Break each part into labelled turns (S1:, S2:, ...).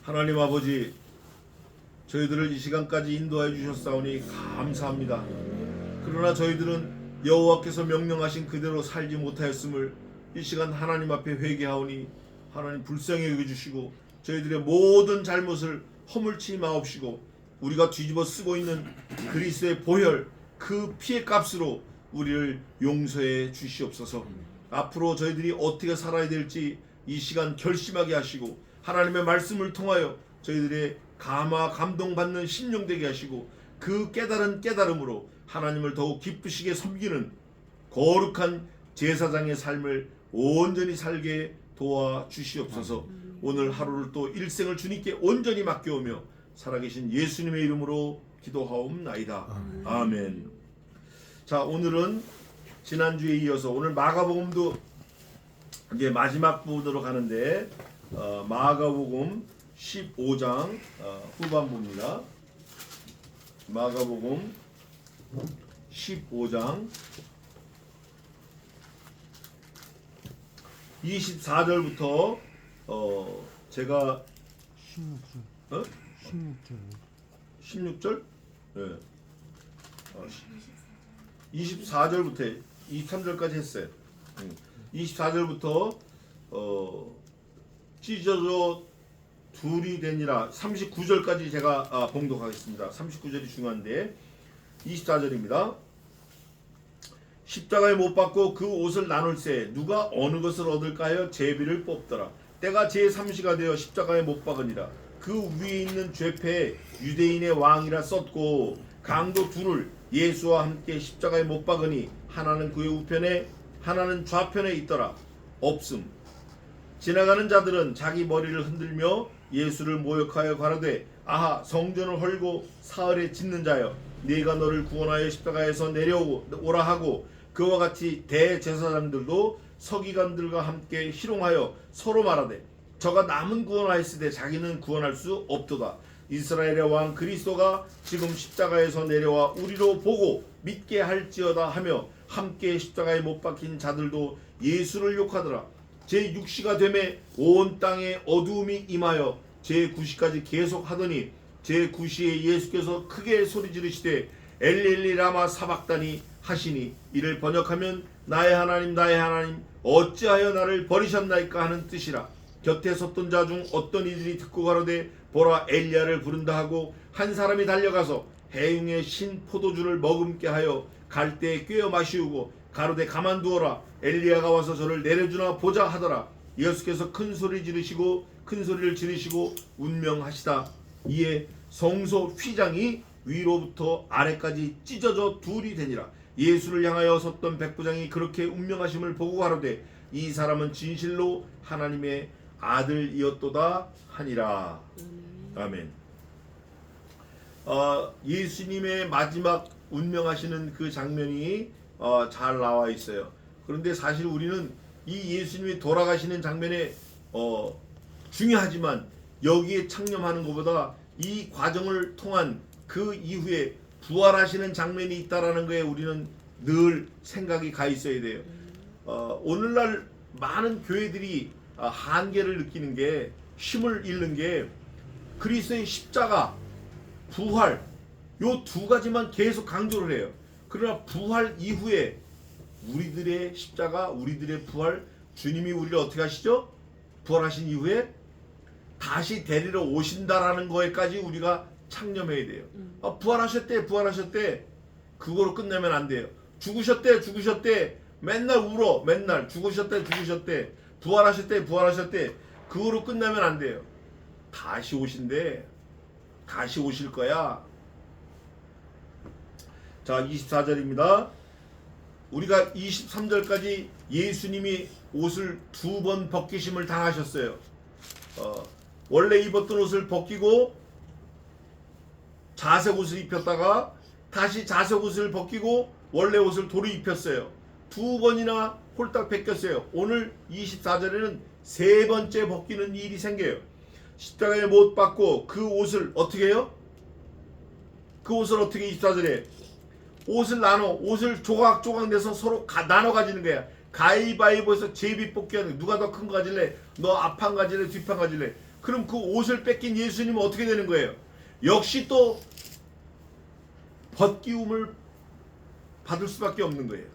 S1: 하나님 아버지, 저희들을 이 시간까지 인도하여 주셨사오니 감사합니다. 그러나 저희들은 여호와께서 명령하신 그대로 살지 못하였음을 이 시간 하나님 앞에 회개하오니 하나님 불쌍히 여겨주시고 저희들의 모든 잘못을 허물치 마옵시고 우리가 뒤집어 쓰고 있는 그리스도의 보혈 그 피의 값으로 우리를 용서해 주시옵소서. 앞으로 저희들이 어떻게 살아야 될지 이 시간 결심하게 하시고 하나님의 말씀을 통하여 저희들의 감동받는 심령 되게 하시고 그 깨달은 깨달음으로 하나님을 더욱 기쁘시게 섬기는 거룩한 제사장의 삶을 온전히 살게 도와주시옵소서. 오늘 하루를 또 일생을 주님께 온전히 맡겨오며 살아계신 예수님의 이름으로 기도하옵나이다. 아멘. 자, 오늘은 지난주에 이어서 오늘 마가복음도 이제 마지막 부분으로 가는데 마가복음 15장 후반부입니다. 마가복음 15장 24절부터 제가
S2: 16절.
S1: 16절? 네. 24절부터 23절까지 했어요. 24절부터 찢어져 둘이 되니라 39절까지 제가 봉독하겠습니다. 39절이 중요한데 24절입니다. 십자가에 못 박고 그 옷을 나눌세 누가 어느 것을 얻을까요? 제비를 뽑더라. 때가 제3시가 되어 십자가에 못 박으니라. 그 위에 있는 죄패에 유대인의 왕이라 썼고 강도 둘을 예수와 함께 십자가에 못 박으니 하나는 그의 우편에 하나는 좌편에 있더라. 없음. 지나가는 자들은 자기 머리를 흔들며 예수를 모욕하여 가로되 아하 성전을 헐고 사흘에 짓는 자여 네가 너를 구원하여 십자가에서 내려오라 하고 그와 같이 대제사장들도 서기관들과 함께 희롱하여 서로 말하되 저가 남은 구원하였으되 자기는 구원할 수 없도다. 이스라엘의 왕 그리스도가 지금 십자가에서 내려와 우리로 보고 믿게 할지어다 하며 함께 십자가에 못 박힌 자들도 예수를 욕하더라. 제6시가 되매 온 땅에 어두움이 임하여 제9시까지 계속 하더니 제9시에 예수께서 크게 소리 지르시되 엘리 라마 사박다니 하시니 이를 번역하면 나의 하나님 나의 하나님 어찌하여 나를 버리셨나이까 하는 뜻이라. 곁에 섰던 자 중 어떤 이들이 듣고 가로되 보라 엘리야를 부른다 하고 한 사람이 달려가서 해융의 신 포도주를 머금게 하여 갈대에 꿰어 마시우고 가로되 가만두어라 엘리야가 와서 저를 내려주나 보자 하더라. 예수께서 큰 소리를 지르시고 운명하시다. 이에 성소 휘장이 위로부터 아래까지 찢어져 둘이 되니라. 예수를 향하여 섰던 백부장이 그렇게 운명하심을 보고 가로되 이 사람은 진실로 하나님의 아들이었도다 하니라. 아멘. 예수님의 마지막 운명하시는 그 장면이 잘 나와 있어요. 그런데 사실 우리는 이 예수님이 돌아가시는 장면에 중요하지만 여기에 창념하는 것보다 이 과정을 통한 그 이후에 부활하시는 장면이 있다라는 거에 우리는 늘 생각이 가 있어야 돼요. 오늘날 많은 교회들이 한계를 느끼는 게 힘을 잃는 게 그리스도의 십자가, 부활 요 두 가지만 계속 강조를 해요. 그러나 부활 이후에 우리들의 십자가, 우리들의 부활, 주님이 우리를 어떻게 하시죠? 부활하신 이후에 다시 데리러 오신다라는 거에까지 우리가 창념해야 돼요. 부활하셨대 그거로 끝내면 안 돼요. 죽으셨대 맨날 울어. 맨날 죽으셨대 부활하셨대 그거로 끝나면 안 돼요. 다시 오신대. 다시 오실 거야. 자, 24절입니다. 우리가 23절까지 예수님이 옷을 2번 벗기심을 당하셨어요. 원래 입었던 옷을 벗기고 자색 옷을 입혔다가 다시 자색 옷을 벗기고 원래 옷을 도로 입혔어요. 2번이나 홀딱 벗겼어요. 오늘 24절에는 3번째 벗기는 일이 생겨요. 십자가에 못 박고 그 옷을 어떻게 해요? 그 옷을 어떻게 24절에 옷을 조각조각 내서 서로 나눠 가지는 거야. 가위바위보에서 제비 뽑기 하는 거야. 누가 더 큰 거 가질래? 너 앞판 가질래? 뒷판 가질래? 그럼 그 옷을 뺏긴 예수님은 어떻게 되는 거예요? 역시 또 벗기움을 받을 수밖에 없는 거예요.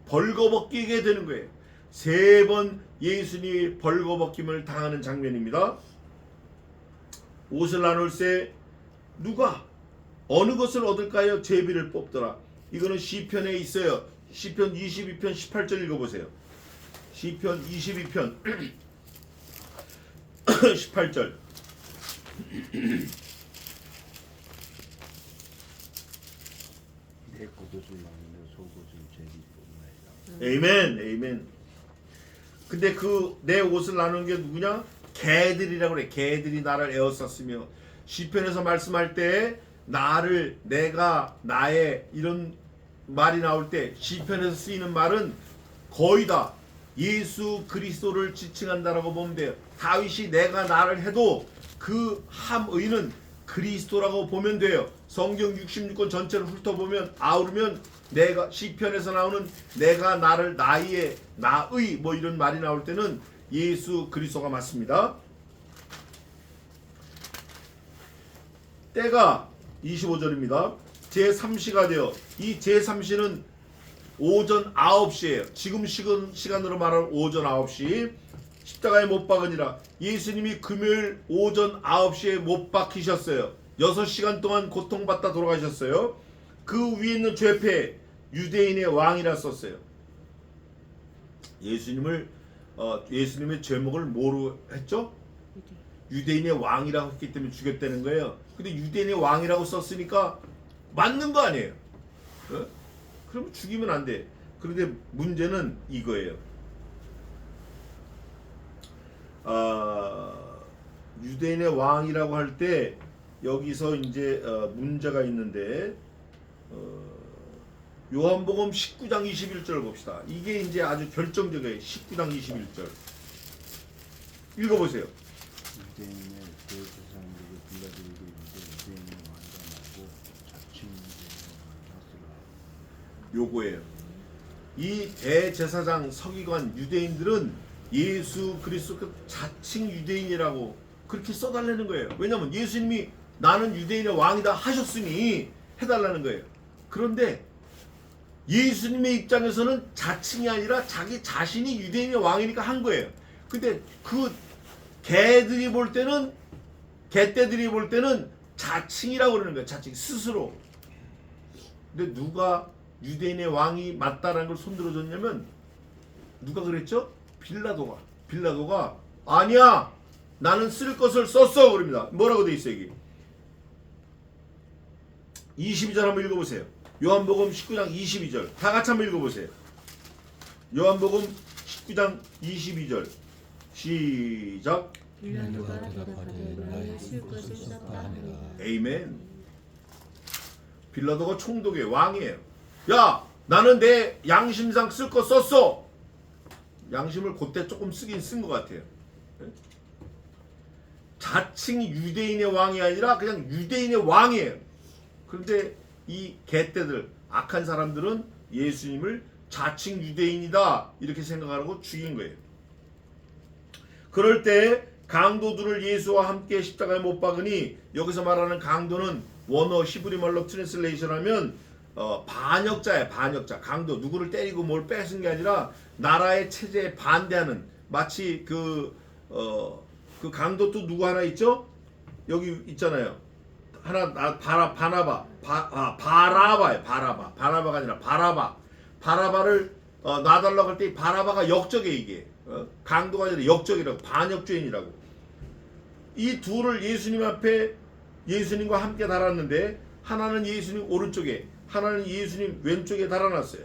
S1: 벌거벗기게 되는 거예요. 3번 예수님이 벌거벗김을 당하는 장면입니다. 옷을 나눌세 누가 어느 것을 얻을까요? 제비를 뽑더라. 이거는 시편에 있어요. 시편 22편 18절 읽어보세요. 시편 22편 18절.
S3: 내 겉옷을 나누며 속옷을 제비 뽑나이다.
S1: 에이멘, 에이멘. 근데 그 내 옷을 나누는 게 누구냐? 개들이라고 그래. 개들이 나를 에워쌌으며. 시편에서 말씀할 때 나를, 내가, 나의 이런 말이 나올 때 시편에서 쓰이는 말은 거의 다 예수 그리스도를 지칭한다라고 보면 돼요. 다윗이 내가 나를 해도 그 함의는 그리스도라고 보면 돼요. 성경 66권 전체를 훑어보면 아우르면 내가 시편에서 나오는 내가 나를 나의 나의 뭐 이런 말이 나올 때는 예수 그리스도가 맞습니다. 때가 25절입니다. 제3시가 되어 이 제3시는 오전 9시예요. 지금 시간으로 말하면 오전 9시 십자가에 못 박으니라. 예수님이 금요일 오전 9시에 못 박히셨어요. 6시간 동안 고통받다 돌아가셨어요. 그 위에 있는 죄패 유대인의 왕이라 썼어요. 예수님의 죄목을 뭐로 했죠? 유대인의 왕이라고 했기 때문에 죽였다는 거예요. 근데 유대인의 왕이라고 썼으니까 맞는 거 아니에요? 어? 그럼 죽이면 안 돼. 그런데 문제는 이거예요. 유대인의 왕이라고 할 때 여기서 이제 문제가 있는데 요한복음 19장 21절 봅시다. 이게 이제 아주 결정적이에요. 19장 21절 읽어보세요.
S3: 유대인의 대제사장들을 불러들이고 이르되 유대인의 왕이라 말고 자칭 유대인의 왕이라 쓰라.
S1: 요거예요. 이 대제사장 서기관 유대인들은 예수 그리스도 그 자칭 유대인이라고 그렇게 써달라는 거예요. 왜냐하면 예수님이 나는 유대인의 왕이다 하셨으니 해달라는 거예요. 그런데 예수님의 입장에서는 자칭이 아니라 자기 자신이 유대인의 왕이니까 한 거예요. 근데 그 개떼들이 볼 때는 자칭이라고 그러는 거예요. 자칭 스스로. 근데 누가 유대인의 왕이 맞다라는 걸 손들어줬냐면 누가 그랬죠? 빌라도가 아니야 나는 쓸 것을 썼어 그럽니다. 뭐라고 돼 있어요 이게? 22절 한번 읽어보세요. 요한복음 19장 22절 다 같이 한번 읽어보세요. 요한복음 19장 22절 시작.
S4: 빌라도가 대답하되 나의 쓸 것을 썼다 하니라.
S1: 에이멘. 빌라도가 총독의 왕이에요. 야 나는 내 양심상 쓸 거 썼어. 양심을 그때 조금 쓰긴 쓴 것 같아요. 자칭 유대인의 왕이 아니라 그냥 유대인의 왕이에요. 그런데 이 개떼들 악한 사람들은 예수님을 자칭 유대인이다 이렇게 생각하고 죽인 거예요. 그럴 때 강도들을 예수와 함께 십자가에 못 박으니 여기서 말하는 강도는 원어 히브리 말로 트랜슬레이션 하면 반역자예요. 반역자. 강도 누구를 때리고 뭘 뺏은 게 아니라 나라의 체제에 반대하는 마치 그 강도 또 누구 하나 있죠? 여기 있잖아요. 하나 바라바예요. 바라바가 아니라 바라바를 놔달라고 할 때 바라바가 역적이에요. 이게 강도가 아니라 역적이라고 반역죄인이라고. 이 둘을 예수님 앞에 예수님과 함께 달았는데 하나는 예수님 오른쪽에 하나는 예수님 왼쪽에 달아놨어요.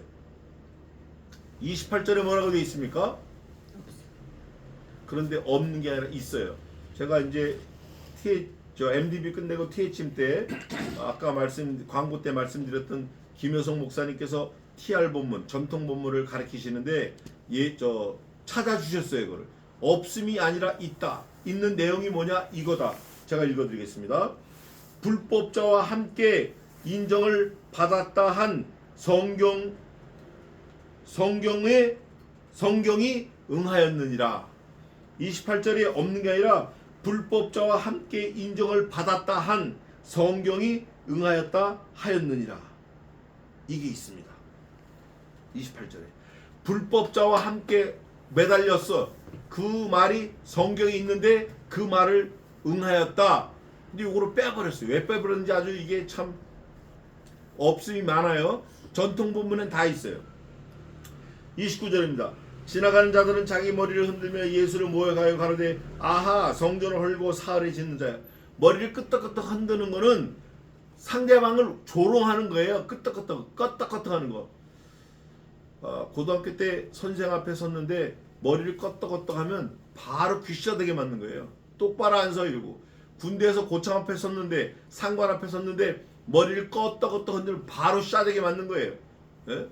S1: 28절에 뭐라고 되어 있습니까? 그런데 없는 게 아니라 있어요. 제가 이제 MDB 끝내고 THM 때 아까 광고 때 말씀드렸던 김효성 목사님께서 TR 본문 전통 본문을 가르치시는데 찾아주셨어요. 그걸 없음이 아니라 있다. 있는 내용이 뭐냐 이거다. 제가 읽어드리겠습니다. 불법자와 함께 인정을 받았다 한 성경이 응하였느니라. 28절에 없는 게 아니라 불법자와 함께 인정을 받았다 한 성경이 응하였다 하였느니라. 이게 있습니다. 28절에 불법자와 함께 매달렸어. 그 말이 성경에 있는데 그 말을 응하였다. 근데 이거를 빼버렸어요. 왜 빼버렸는지 아주 이게 참 없음이 많아요. 전통 본문엔 다 있어요. 29절입니다. 지나가는 자들은 자기 머리를 흔들며 예수를 모여가여 가로되 아하 성전을 헐고 사흘에 짓는 자야. 머리를 끄떡끄떡 흔드는 거는 상대방을 조롱하는 거예요. 끄떡끄떡 하는 거. 고등학교 때 선생 앞에 섰는데 머리를 껐떡껐떡 하면 바로 귀싸대게 맞는 거예요. 똑바로 안 서 이러고. 군대에서 고창 앞에 섰는데 상관 앞에 섰는데 머리를 껐떡껐떡 흔들면 바로 싸대게 맞는 거예요. 예?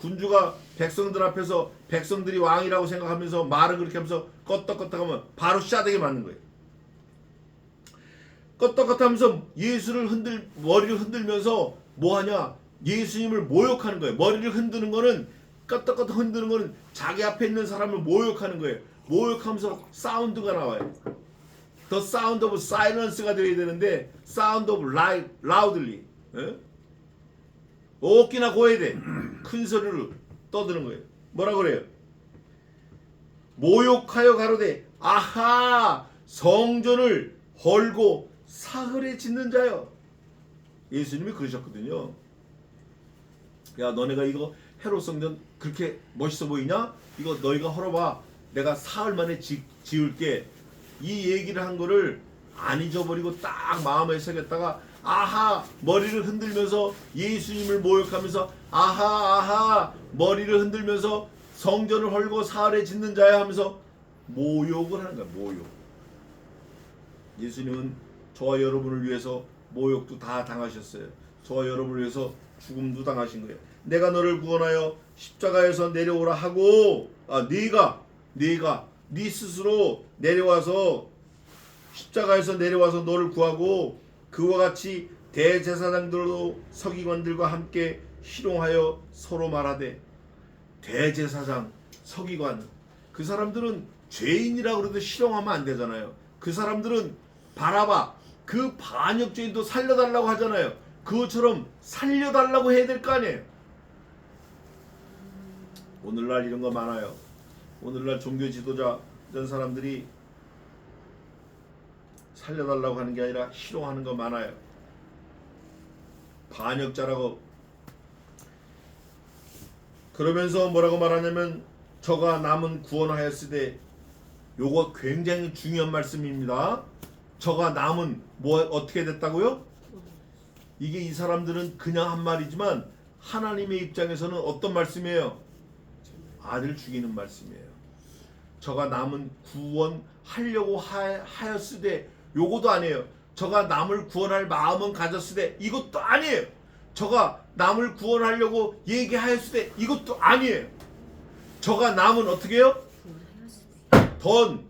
S1: 군주가 백성들 앞에서 백성들이 왕이라고 생각하면서 말을 그렇게 하면서 껐떡껐떡 하면 바로 싸대게 맞는 거예요. 껐떡껐떡 하면서 머리를 흔들면서 뭐하냐? 예수님을 모욕하는 거예요. 머리를 흔드는 거는 껐떡껐떡 흔드는 거는 자기 앞에 있는 사람을 모욕하는 거예요. 모욕하면서 사운드가 나와요. The sound of silence가 되어야 되는데 sound of loudly. 예? 어깨나 고야 돼. 큰 소리로 떠드는 거예요. 뭐라 그래요? 모욕하여 가로되 아하 성전을 헐고 사흘에 짓는 자여. 예수님이 그러셨거든요. 야 너네가 이거 헤롯 성전 그렇게 멋있어 보이냐? 이거 너희가 헐어봐. 내가 사흘 만에 지을게. 이 얘기를 한 거를 안 잊어버리고 딱 마음에 새겼다가 아하 머리를 흔들면서 예수님을 모욕하면서 아하 머리를 흔들면서 성전을 헐고 사흘에 짓는 자야 하면서 모욕을 하는 거야. 모욕. 예수님은 저와 여러분을 위해서 모욕도 다 당하셨어요. 저와 여러분을 위해서 죽음도 당하신 거예요. 내가 너를 구원하여 십자가에서 내려오라 하고 네가 네 스스로 내려와서 십자가에서 내려와서 너를 구하고 그와 같이 대제사장들도 서기관들과 함께 희롱하여 서로 말하되. 대제사장, 서기관 그 사람들은 죄인이라고 그래도 희롱하면 안 되잖아요. 그 사람들은 바라바 그 반역죄인도 살려달라고 하잖아요. 그것처럼 살려달라고 해야 될 거 아니에요. 오늘날 이런 거 많아요. 오늘날 종교 지도자 이런 사람들이 살려달라고 하는 게 아니라 희롱하는 거 많아요. 반역자라고. 그러면서 뭐라고 말하냐면 저가 남은 구원하였으되. 요거 굉장히 중요한 말씀입니다. 저가 남은 어떻게 됐다고요? 이게 이 사람들은 그냥 한 말이지만 하나님의 입장에서는 어떤 말씀이에요? 아들 죽이는 말씀이에요. 저가 남은 구원하려고 하였으되. 요것도 아니에요. 저가 남을 구원할 마음은 가졌으되. 이것도 아니에요. 저가 남을 구원하려고 얘기하였으되. 이것도 아니에요. 저가 남은 어떻게 해요? 던.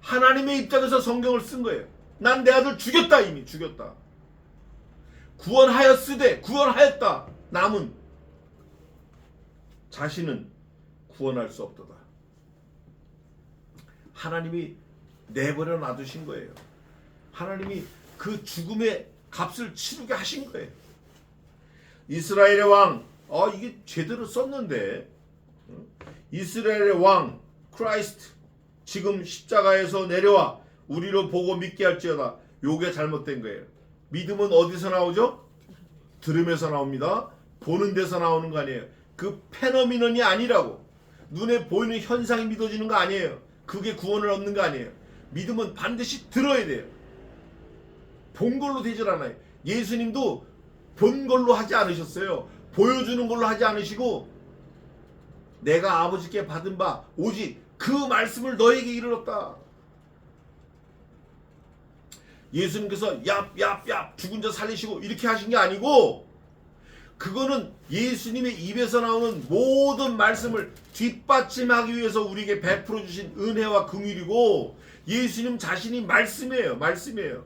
S1: 하나님의 입장에서 성경을 쓴 거예요. 난 내 아들 죽였다. 이미 죽였다. 구원하였으되. 구원하였다. 남은 자신은 구원할 수 없도다. 하나님이 내버려 놔두신 거예요. 하나님이 그 죽음의 값을 치르게 하신 거예요. 이스라엘의 왕, 이게 제대로 썼는데. 이스라엘의 왕 크라이스트 지금 십자가에서 내려와 우리로 보고 믿게 할지어다. 요게 잘못된 거예요. 믿음은 어디서 나오죠? 들음에서 나옵니다. 보는 데서 나오는 거 아니에요. 그 페노미넌이 아니라고. 눈에 보이는 현상이 믿어지는 거 아니에요. 그게 구원을 얻는 거 아니에요. 믿음은 반드시 들어야 돼요. 본 걸로 되질 않아요. 예수님도 본 걸로 하지 않으셨어요. 보여주는 걸로 하지 않으시고 내가 아버지께 받은 바 오직 그 말씀을 너에게 이르렀다. 예수님께서 얍 죽은 자 살리시고 이렇게 하신 게 아니고 그거는 예수님의 입에서 나오는 모든 말씀을 뒷받침하기 위해서 우리에게 베풀어 주신 은혜와 긍휼이고 예수님 자신이 말씀이에요.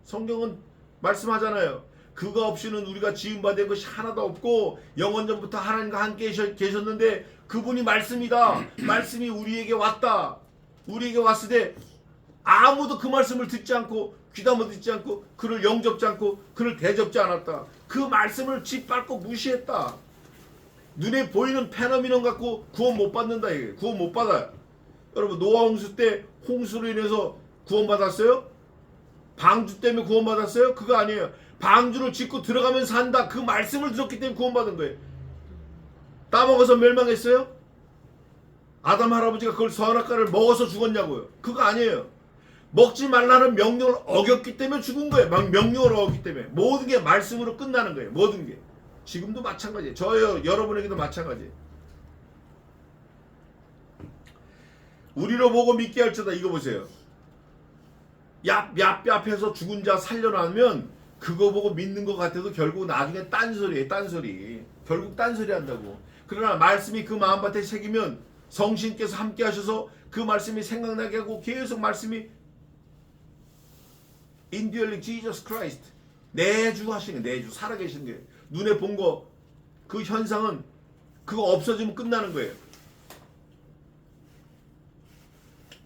S1: 성경은 말씀하잖아요. 그가 없이는 우리가 지음받은 것이 하나도 없고 영원전부터 하나님과 함께 계셨는데 그분이 말씀이다. 말씀이 우리에게 왔다. 우리에게 왔을 때 아무도 그 말씀을 듣지 않고 귀담아 듣지 않고 그를 영접지 않고 그를 대접지 않았다. 그 말씀을 짓밟고 무시했다. 눈에 보이는 페노미넌 갖고 구원 못 받는다. 이게 구원 못 받아요. 여러분 노아 홍수 때 홍수로 인해서 구원 받았어요? 방주 때문에 구원 받았어요? 그거 아니에요. 방주를 짓고 들어가면 산다. 그 말씀을 들었기 때문에 구원 받은 거예요. 따먹어서 멸망했어요? 아담 할아버지가 그걸 선악과를 먹어서 죽었냐고요. 그거 아니에요. 먹지 말라는 명령을 어겼기 때문에 죽은 거예요. 명령을 어겼기 때문에. 모든 게 말씀으로 끝나는 거예요. 모든 게. 지금도 마찬가지예요. 저요 여러분에게도 마찬가지예요. 우리로 보고 믿게 할지다. 이거 보세요. 얍얍얍해서 죽은 자 살려나면 그거 보고 믿는 것 같아도 결국 나중에 딴소리예요. 딴소리. 결국 딴소리 한다고. 그러나 말씀이 그 마음밭에 새기면 성신께서 함께 하셔서 그 말씀이 생각나게 하고 계속 말씀이 Indwelling Jesus Christ 내주 하시는 내주 살아계시는 거예요. 눈에 본 거 그 현상은 그거 없어지면 끝나는 거예요.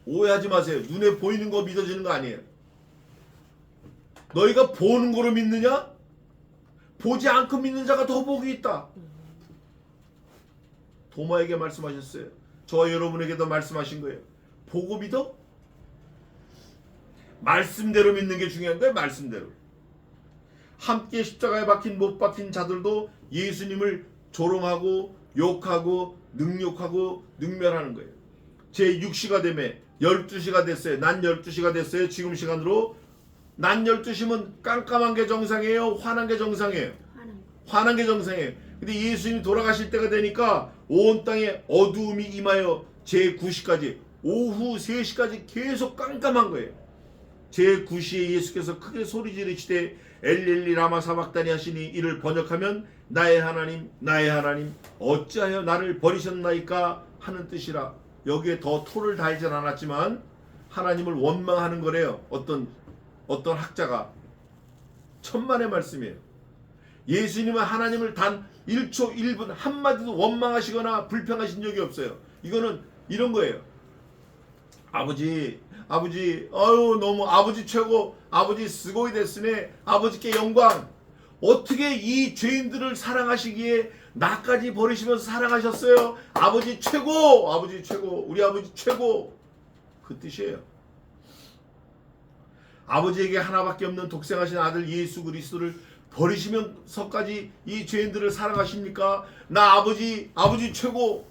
S1: 오해하지 마세요. 눈에 보이는 거 믿어지는 거 아니에요. 너희가 보는 거로 믿느냐? 보지 않고 믿는 자가 더 복이 있다. 도마에게 말씀하셨어요. 저와 여러분에게도 말씀하신 거예요. 보고 믿어? 말씀대로 믿는 게 중요한 거예요. 말씀대로. 함께 십자가에 박힌 못 박힌 자들도 예수님을 조롱하고 욕하고 능욕하고 능멸하는 거예요. 제 6시가 되면 12시가 됐어요. 난 12시가 됐어요. 지금 시간으로 난 12시면 깜깜한 게 정상이에요? 환한 게 정상이에요? 환한 게 정상이에요. 근데 예수님이 돌아가실 때가 되니까 온 땅에 어두움이 임하여 제 9시까지 오후 3시까지 계속 깜깜한 거예요. 제 9시에 예수께서 크게 소리 지르시되 엘리엘리 라마 사박다니 하시니 이를 번역하면 나의 하나님 나의 하나님 어찌하여 나를 버리셨나이까 하는 뜻이라. 여기에 더 토를 달진 않았지만 하나님을 원망하는 거래요. 어떤 학자가. 천만의 말씀이에요. 예수님은 하나님을 단 1초 1분 한마디도 원망하시거나 불평하신 적이 없어요. 이거는 이런 거예요. 아버지 아유 너무 아버지 최고, 아버지 스고이 데스네, 아버지께 영광. 어떻게 이 죄인들을 사랑하시기에 나까지 버리시면서 사랑하셨어요? 아버지 최고, 아버지 최고, 우리 아버지 최고. 그 뜻이에요. 아버지에게 하나밖에 없는 독생하신 아들 예수 그리스도를 버리시면서까지 이 죄인들을 사랑하십니까? 나 아버지 최고.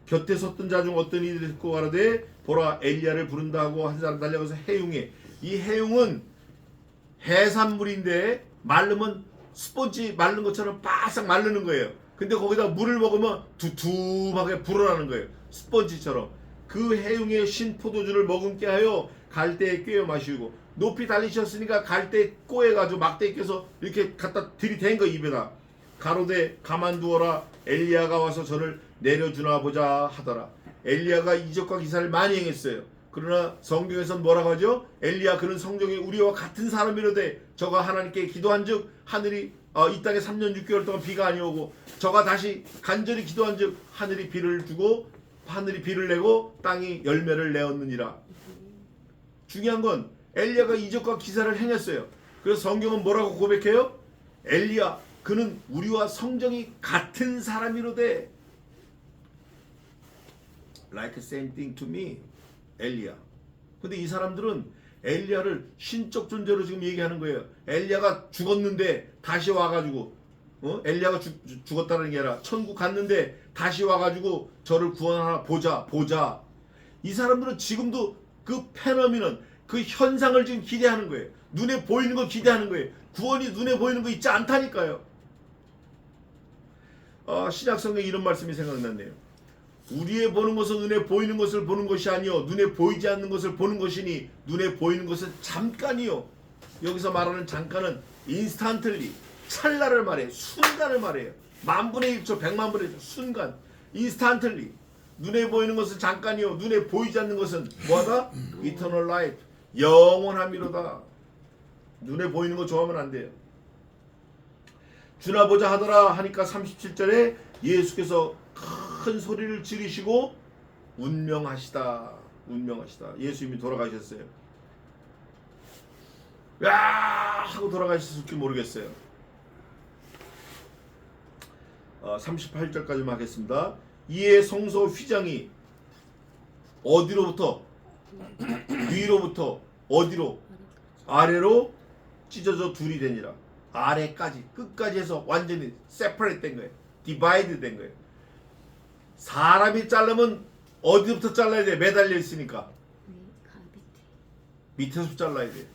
S1: 곁에 섰던 자 중 어떤 이들이 듣고 가라되 보라 엘리야를 부른다 하고 한 사람 달려가서 해용해. 이 해용은 해산물인데 마르면 스펀지 마른 것처럼 바싹 마르는 거예요. 근데 거기다 물을 먹으면 두툼하게 불어나는 거예요. 스펀지처럼. 그 해용의 신포도주를 머금게 하여 갈대에 꿰어 마시고, 높이 달리셨으니까 갈대에 꼬여가지고 막대에 껴서 이렇게 갖다 들이댄 거 입에다. 가로되 가만두어라 엘리야가 와서 저를 내려주나 보자 하더라. 엘리야가 이적과 기사를 많이 행했어요. 그러나 성경에서는 뭐라고 하죠? 엘리야 그는 성경에 우리와 같은 사람이로되 저가 하나님께 기도한즉 하늘이 이 땅에 3년 6개월 동안 비가 아니오고 저가 다시 간절히 기도한즉 하늘이 비를 주고 하늘이 비를 내고 땅이 열매를 내었느니라. 중요한 건 엘리야가 이적과 기사를 행했어요. 그래서 성경은 뭐라고 고백해요? 엘리야 그는 우리와 성정이 같은 사람이로되 like same thing to me. 엘리야. 근데 이 사람들은 엘리야를 신적 존재로 지금 얘기하는 거예요. 엘리야가 죽었는데 다시 와가지고 엘리야가 죽었다는 게 아니라 천국 갔는데 다시 와가지고 저를 구원하나 보자. 이 사람들은 지금도 그 페노미넌, 그 현상을 지금 기대하는 거예요. 눈에 보이는 거 기대하는 거예요. 구원이 눈에 보이는 거 있지 않다니까요. 신약성경에 이런 말씀이 생각났네요. 우리의 보는 것은 눈에 보이는 것을 보는 것이 아니요 눈에 보이지 않는 것을 보는 것이니 눈에 보이는 것은 잠깐이요. 여기서 말하는 잠깐은 인스탄틀리, 찰나를 말해요. 순간을 말해요. 만분의 1초, 100만분의 1초, 순간. 인스탄틀리. 눈에 보이는 것은 잠깐이요 눈에 보이지 않는 것은 뭐하다? Eternal life. 영원함이로다. 눈에 보이는 거 좋아하면 안 돼요. 주나 보자 하더라 하니까 37절에 예수께서 큰 소리를 지르시고 운명하시다. 운명하시다. 예수님이 돌아가셨어요. 야 하고 돌아가셨을지 모르겠어요. 38절까지만 하겠습니다. 이에 성소 휘장이 어디로부터 위로부터 어디로 아래로 찢어져 둘이 되니라. 아래까지 끝까지 해서 완전히 세퍼레이트 된 거예요. 디바이드 된 거예요. 사람이 자르면 어디부터 잘라야 돼? 매달려 있으니까 밑에서 잘라야 돼.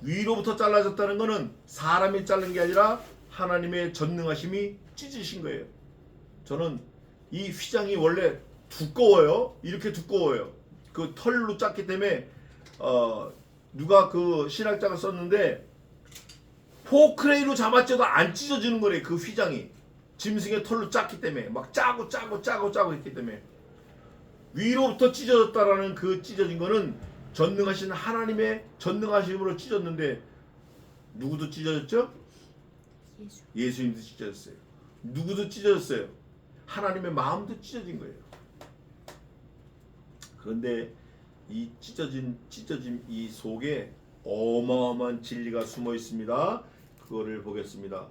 S1: 위로부터 잘라졌다는 것은 사람이 자른 게 아니라 하나님의 전능하심이 찢으신 거예요. 저는 이 휘장이 원래 두꺼워요. 이렇게 두꺼워요. 그 털로 짰기 때문에 누가 그 신학자가 썼는데 포크레인으로 잡았져도 안 찢어지는 거래. 그 휘장이 짐승의 털로 짰기 때문에 막 짜고 했기 때문에 위로부터 찢어졌다라는 그 찢어진 거는 전능하신 하나님의 전능하심으로 찢었는데 누구도 찢어졌죠? 예수님도 찢어졌어요. 누구도 찢어졌어요. 하나님의 마음도 찢어진 거예요. 그런데 이 찢어짐 이 속에 어마어마한 진리가 숨어 있습니다. 그거를 보겠습니다.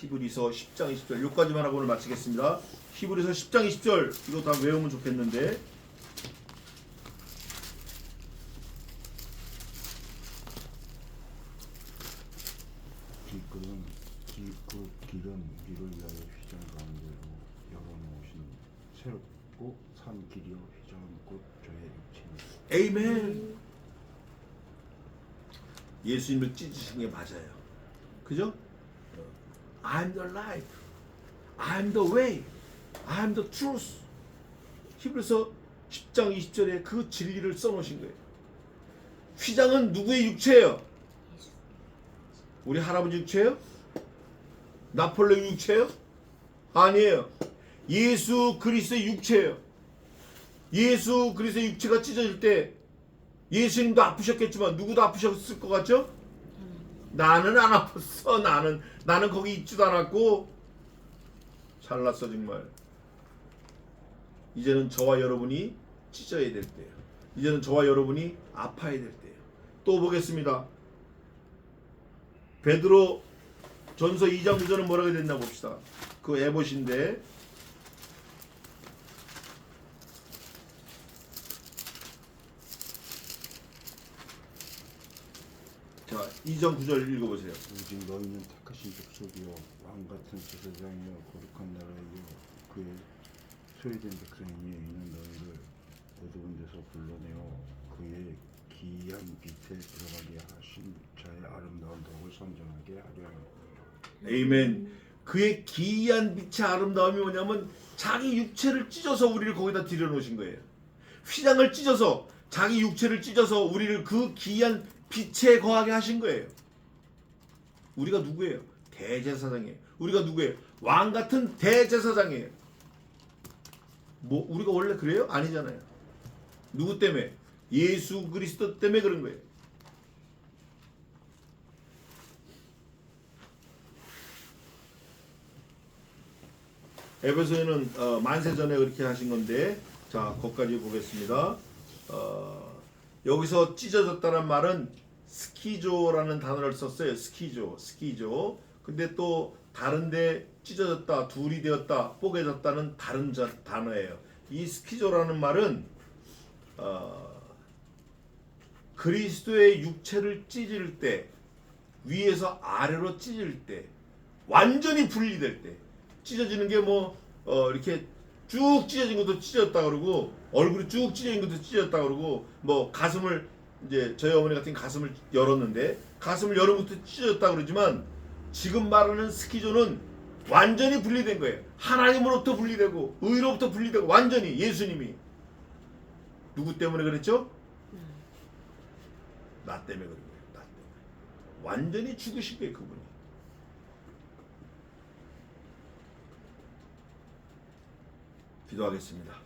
S1: 히브리서 10장 20절 여기까지만 하고 오늘 마치겠습니다. 히브리서 10장 20절 이거 다 외우면 좋겠는데
S3: 길은 길을 위하여 휘장 가운데로 열어놓으신 새롭고 산 길이요 휘장은 곧 저의 육체입니다.
S1: 에이멘. 예수님을 찢으신 게 맞아요. 그죠? I'm the life. I'm the way. I'm the truth. 히브리서 10장 20절에 그 진리를 써놓으신 거예요. 휘장은 누구의 육체예요? 우리 할아버지 육체예요? 나폴레옹 육체예요? 아니에요. 예수 그리스도의 육체예요. 예수 그리스도의 육체가 찢어질 때 예수님도 아프셨겠지만 누구도 아프셨을 것 같죠? 나는 안 아팠어. 나는 거기 있지도 않았고 잘났어 정말. 이제는 저와 여러분이 찢어야 될 때예요. 이제는 저와 여러분이 아파야 될 때예요. 또 보겠습니다. 베드로 전서 2장 9절은 뭐라고 됐나 봅시다. 그 에봇인데 자 2장 9절 읽어보세요.
S3: 오직 너희는 택하신 족속이요 왕 같은 제사장이요 거룩한 나라이요 그의 소유된 백성이니 이는 너희를 어두운 데서 불러내어 그의 기이한 빛에 들어가게 하신 자의 아름다운 덕을 선전하게 하려 합니다.
S1: 에이멘. 그의 기이한 빛의 아름다움이 뭐냐면 자기 육체를 찢어서 우리를 거기다 들여놓으신 거예요. 휘장을 찢어서 자기 육체를 찢어서 우리를 그 기이한 빛에 거하게 하신 거예요. 우리가 누구예요? 대제사장이에요. 우리가 누구예요? 왕 같은 대제사장이에요. 뭐 우리가 원래 그래요? 아니잖아요. 누구 때문에? 예수 그리스도 때문에 그런 거예요. 에베소에는 만세 전에 그렇게 하신 건데 자 거기까지 보겠습니다. 여기서 찢어졌다는 말은 스키조라는 단어를 썼어요. 스키조. 근데 또 다른데 찢어졌다, 둘이 되었다, 뽀개졌다는 다른 단어예요. 이 스키조라는 말은 그리스도의 육체를 찢을 때, 위에서 아래로 찢을 때, 완전히 분리될 때, 찢어지는 게 뭐 이렇게 쭉 찢어진 것도 찢어졌다 그러고 얼굴이 쭉 찢어진 것도 찢어졌다 그러고 뭐 가슴을 이제 저희 어머니 같은 가슴을 열었는데 가슴을 여는 것도 찢어졌다 그러지만 지금 말하는 스키조는 완전히 분리된 거예요. 하나님으로부터 분리되고 의로부터 분리되고 완전히 예수님이 누구 때문에 그랬죠? 나 때문에 그런 거예요. 나 때문에 완전히 죽으신 거예요 그분이. 기도하겠습니다.